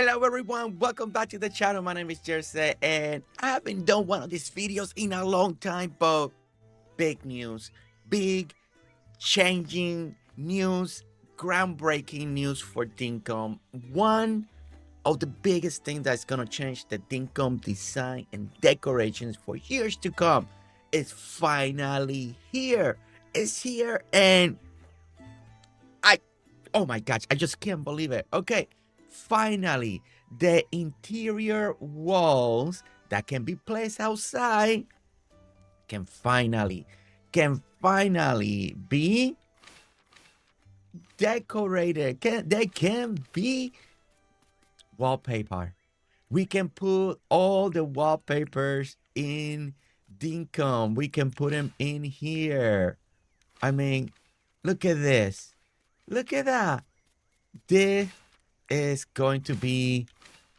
Hello everyone, welcome back to the channel. My name is Jersey and I haven't done one of these videos in a long time, but big news, big changing news, groundbreaking news for Dinkum. One of the biggest things that's gonna change the Dinkum design and decorations for years to come is finally here. It's here and oh my gosh, I just can't believe it. Okay, finally, the interior walls that can be placed outside can finally be decorated. They can be wallpaper. We can put all the wallpapers in Dinkum. We can put them in here. I mean, look at this. Look at that. This is going to be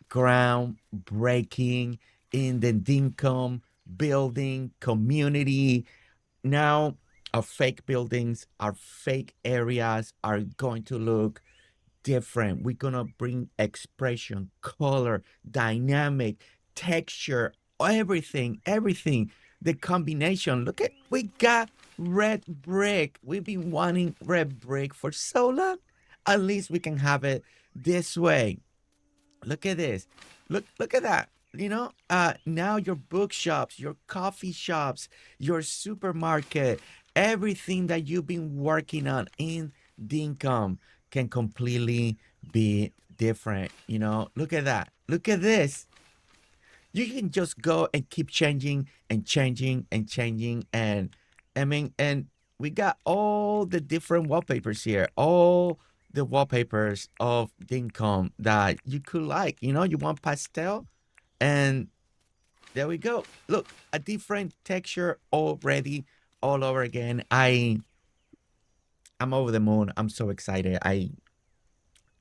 groundbreaking in the Dinkum building community. Now, our fake buildings, our fake areas are going to look different. We're going to bring expression, color, dynamic, texture, everything. The combination. Look at, we got red brick. We've been wanting red brick for so long. At least we can have it this way. Look at this. Look at that. You know, now your bookshops, your coffee shops, your supermarket, everything that you've been working on in Dinkum can completely be different. You know, look at that. Look at this. You can just go and keep changing and changing and changing. And I mean, and we got all the different wallpapers here, all the wallpapers of Dinkum that you could like. You know, you want pastel, and there we go. Look, a different texture already, all over again. I'm over the moon. I'm so excited.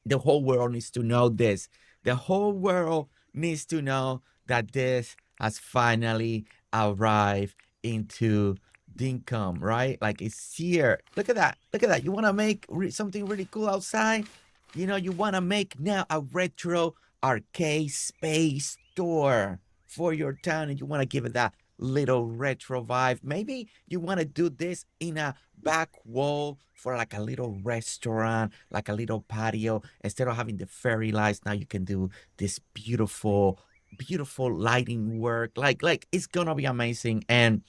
The whole world needs to know this. The whole world needs to know that this has finally arrived into Dinkum, right? Like, it's here. Look at that. Look at that. You want to make something really cool outside? You know, you want to make now a retro arcade space store for your town, and you want to give it that little retro vibe. Maybe you want to do this in a back wall for like a little restaurant, like a little patio. Instead of having the fairy lights, now you can do this beautiful lighting work. Like it's gonna be amazing. And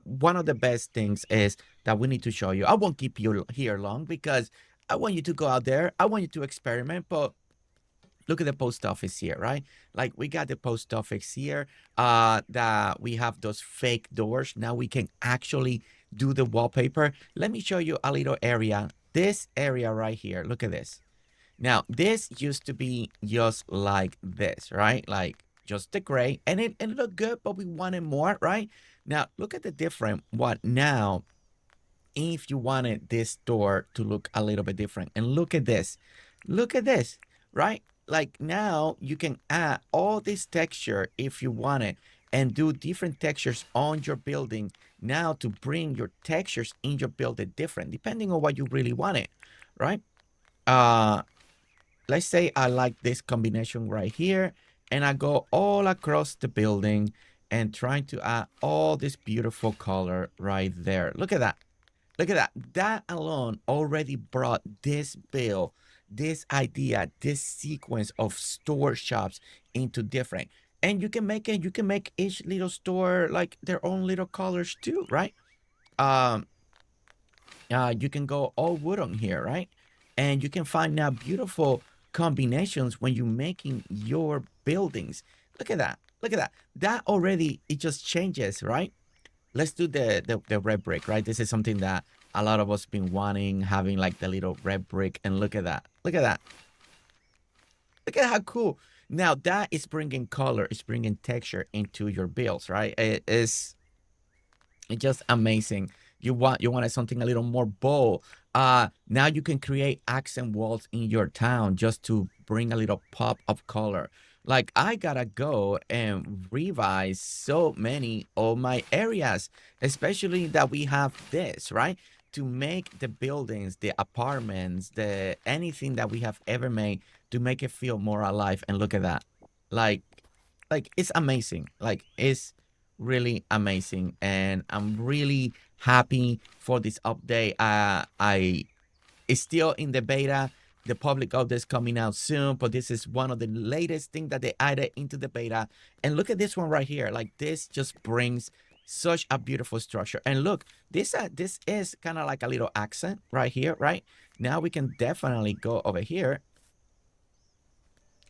one of the best things is that we need to show you. I won't keep you here long because I want you to go out there. I want you to experiment. But look at the post office here, right? Like, we got the post office here, that we have those fake doors. Now we can actually do the wallpaper. Let me show you a little area. This area right here, look at this. Now, this used to be just like this, right? Like, just the gray, and it looked good, but we wanted more, right? Now, look at the different, what now, if you wanted this door to look a little bit different, and look at this, right? Like, now you can add all this texture if you want it, and do different textures on your building now to bring your textures in your building different, depending on what you really want it, right? Let's say I like this combination right here, and I go all across the building and trying to add all this beautiful color right there. Look at that. Look at that. That alone already brought this build, this idea, this sequence of store shops into different. And you can make it, you can make each little store like their own little colors too, right? You can go all wood on here, right? And you can find now beautiful combinations when you're making your buildings. Look at that. Look at that. That already, it just changes, right? Let's do the red brick, right? This is something that a lot of us been wanting, having like the little red brick. And look at that. Look at that. Look at how cool. Now that is bringing color, it's bringing texture into your builds, right? It's just amazing. You wanted something a little more bold. Now you can create accent walls in your town just to bring a little pop of color. Like, I gotta go and revise so many of my areas, especially that we have this, right? To make the buildings, the apartments, anything that we have ever made to make it feel more alive. And look at that. Like it's amazing. Like it's really amazing. And I'm really happy for this update. It's still in the beta. The public update is coming out soon, but this is one of the latest things that they added into the beta. And look at this one right here. Like this just brings such a beautiful structure. And look, this is kind of like a little accent right here, right? Now we can definitely go over here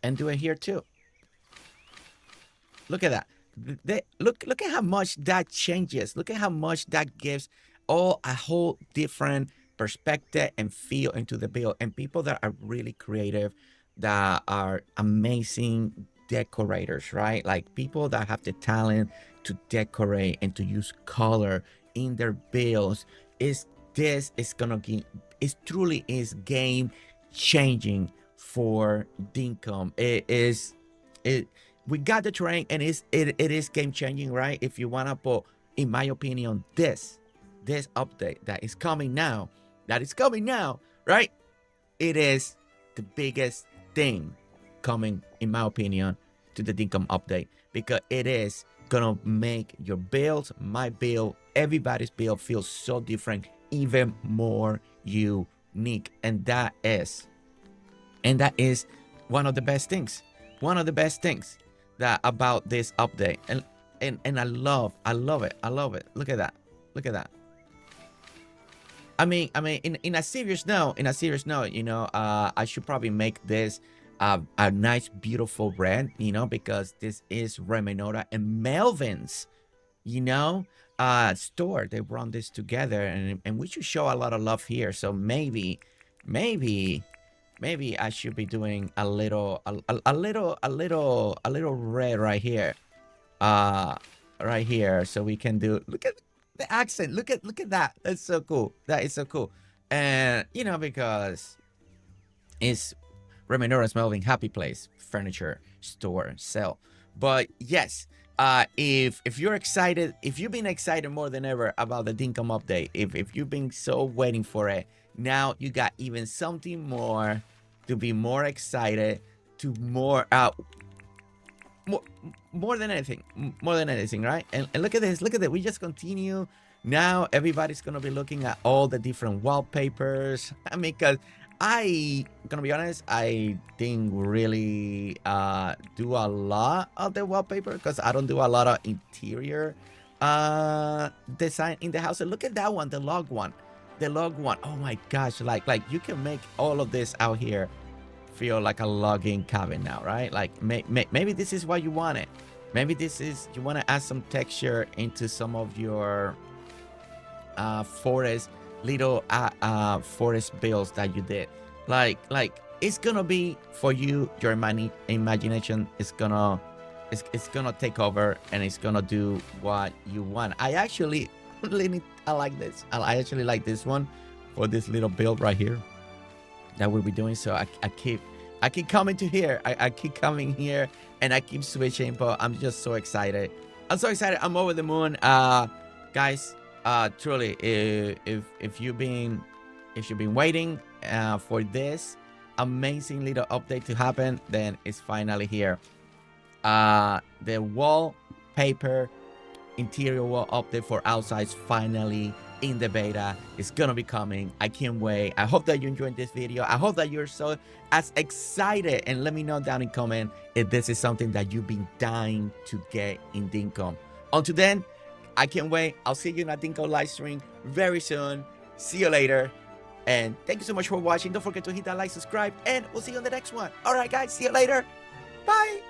and do it here too. Look at that. Look at how much that changes. Look at how much that gives all a whole different perspective and feel into the build. And people that are really creative, that are amazing decorators, right? Like people that have the talent to decorate and to use color in their builds. This is gonna be, it truly is game changing for Dinkum. We got the terrain, and it is game changing, right? If you wanna put, in my opinion, this update that is coming now, right? It is the biggest thing coming, in my opinion, to the Dinkum update, because it is gonna make your build, my build, everybody's build feel so different, even more unique. And that is one of the best things. That about this update. And I love it. Look at that. I mean, in a serious note, you know, I should probably make this a nice, beautiful red, you know, because this is Reminota and Melvin's, you know, store. They run this together, and we should show a lot of love here. So maybe I should be doing a little red right here, right here, so we can do. Look at the accent. Look at that. That's so cool. That is so cool. And you know, because it's Remenora's Melvin Happy Place furniture store sell. But yes, if you're excited, if you've been excited more than ever about the Dinkum update, if you've been so waiting for it, now you got even something more to be more excited, to more than anything, right? And look at this, we just continue. Now everybody's gonna be looking at all the different wallpapers. I mean, because I gonna be honest, I didn't really do a lot of the wallpaper, because I don't do a lot of interior design in the house. And look at that one, the log one. Oh my gosh, like you can make all of this out here feel like a logging cabin now, right? Like maybe this is what you want it. Maybe this is, you want to add some texture into some of your forest, little forest builds that you did. Like it's gonna be for you. Your imagination is gonna take over, and it's gonna do what you want. I actually I like this. I actually like this one for this little build right here that we'll be doing. So I keep coming to here. I keep coming here, and I keep switching, but I'm just so excited. I'm over the moon. Guys, truly, if you've been waiting for this amazing little update to happen, then it's finally here. The wallpaper interior wall update for outside is finally in the beta. It's gonna be coming. I can't wait. I hope that you enjoyed this video. I hope that you're so as excited, and let me know down in comment if this is something that you've been dying to get in Dinkum. Until then, I can't wait. I'll see you in a Dinkum live stream very soon. See you later, and thank you so much for watching. Don't forget to hit that like, subscribe, and we'll see you on the next one. All right, guys, see you later. Bye.